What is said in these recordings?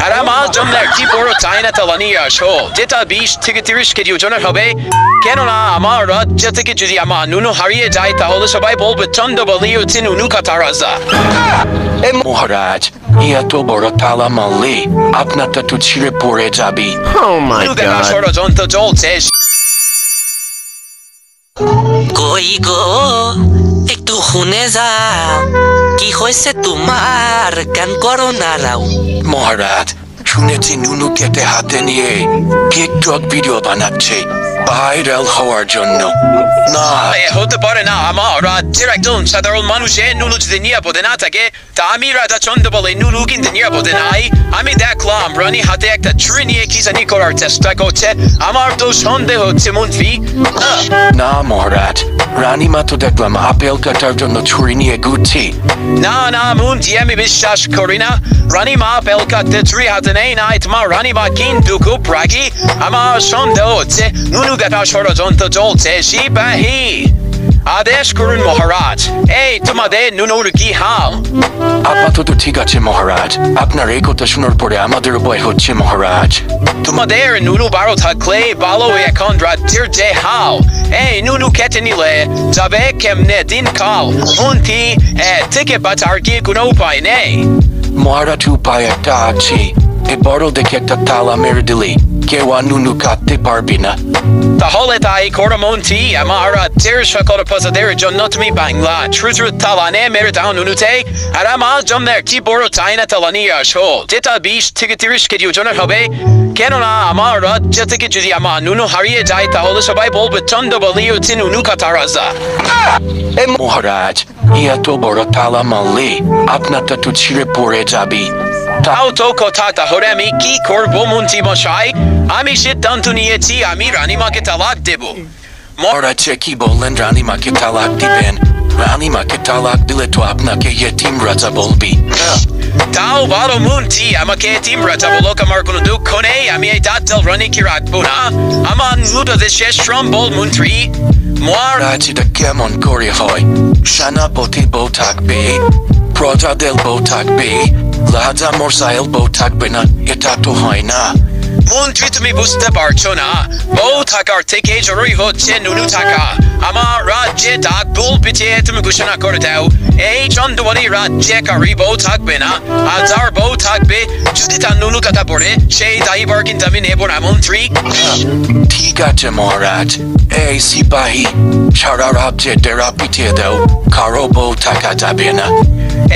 আর আমার জন্য কি বড় চাইনাতালা নিয়ে আসো যেটা 20 থেকে 30 কেজি ওজনের হবে কেননা আমার রাজ্য থেকে যদি আমার নুনু হারিয়ে যায় তাহলে সবাই বলবে চন্দ্রবলি হচ্ছে নুনু কাটা রাজা মহারাজ এত বড় তালা মারলে আপনারটা তো ছিঁড়ে পড়ে যাবি ষড়যন্ত্র চলছে কই গো একটু শুনে যাও কি হয়েছে তোমার গান করো না রাও মহারাজ শুনেছি নুনু কেটে হাতে নিয়ে টিকটক ভিডিও বানাচ্ছে ভাইরাল হওয়ার জন্য না হতে পারে না আমার রাজ্যের একজন সাধারণ মানুষের নুনু যদি নিরাপদে না থাকে তা আমি রাজা চন্দ্রবলে নুনু কিন্তু নিরাপদে নাই আমি দেখলাম রানী হাতে একটা ছুরি নিয়ে কি জানি করার চেষ্টা করছে আমার তো সন্দেহ হচ্ছে মন্ত্রী না মহারাজ রানীমা তো দেখলাম আপেল কাটার জন্য ছুরি নিয়ে ঘুরছি না না মন্ত্রী আমি বিশ্বাস করি না রানীমা আপেল কাটতে ছুরি হাতে নেই নাই তোমার রানীমা কিন্তু খুব রাগী আমার সন্দেহ হচ্ছে নুনু কাটা ষড়যন্ত্র চলছে সিপাহী আদেশ করুন মহারাজ এই তোমাদের নুনুর কি হাল আপাতত ঠিক আছে মহারাজ আপনার এই কথা শোনার পরে আমাদের ভয় হচ্ছে মহারাজ তোমাদের নুনু ভালো থাকলে ভালো এখন রাজ্যের যে হাল এই নুনু কেটে নিলে যাবে কেমনে দিনকাল মন্ত্রী থেকে বাঁচার কি কোনো উপায় নেই মহারাজ উপায় একটা আছে এ বড় দেখে একটা তালা মেরে দিলে কেউ আর নুনু কাটতে পারবে না তাহলে তাই করো মন্ত্রী আমার রাজ্যের সকল প্রজাদের জন্য তুমি বাংলা ট্রুজুর তালা নিয়ে মেরে দাও নুনুতে আর আমার জন্য একটি বড় চাইনা তালা নিয়ে আসো যেটা 20 থেকে 30 কেজি ওজনের হবে কেননা আমার রাজ্য থেকে যদি আমার নুনু হারিয়ে যায় তাহলে সবাই বলবে চন্দ্রবলি হচ্ছে নুনু কাটা রাজা মহারাজ এত বড় তালা মারলে আপনারটা তো ছিঁড়ে পড়ে যাবি তাও তো কথা তাহলে আমি কি করবো মন্ত্রী মশাই আমি সিদ্ধান্ত নিয়েছি আমি রানীমাকে তালাক দেব মহারাজ কি বললেন রানীমাকে তালাক দিবেন রানীমাকে তালাক দিলে তো আপনাকে ইয়েতিম রাজা বলবি তাও ভালো মন্ত্রী আমাকে ইয়েতিম রাজা বলুক আমার কোনো দুঃখ নেই আমি এই দাঁতল রানীকে রাখবো না আমার নুডদের শেষ সম্বল মন্ত্রী মহারাজ এটা কেমন করে হয় সেনাপতি বউ থাকবে প্রজাদের বউ থাকবে রাজা মশাইল বউ থাকবে না এটা তো হয় না মন্ত্রী তুমি বুঝতে পারছো না বউ থাকার থেকে জরুরি হচ্ছে নুনু থাকা আমার রাজ্যে ডাক বুল পিছিয়ে তুমি ঘোষণা করে দাও এই চন্দ্রবলি রাজ্যে কারি বউ থাকবে না আর যার বউ থাকবে যদি তার নুনু কাটা পড়ে সেই দায়ীবার কিন্তু আমি নেব না মন্ত্রী ঠিক আছে মহারাজ এই সিপাহী সারা রাজ্যে ডেরা পিটিয়ে দাও কারো বউ থাকা যাবে না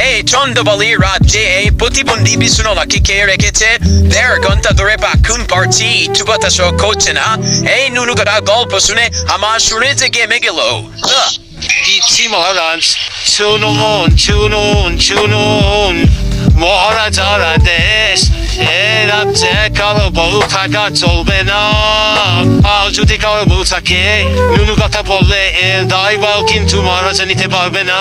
এই চন্দ্রবলি রাজ্যে এই প্রতিবন্ধী বিষ্ণুলাকে কে রেখেছে 1.5 ঘন্টা ধরে বাকুন পারছি একটু বাতাস করছে না এই নুনু কাটা গল্প শুনে আমার শুনে যে গেমে গেল দিচ্ছি মহারাজ শুনুন শুনুন শুনুন মহারাজার আদেশ এ রাজ্যে কারো বউ থাকা চলবে না আর যদি কারো বউ থাকে নুনু কথা বললে এর দায়ভার কিন্তু মহারাজা নিতে পারবে না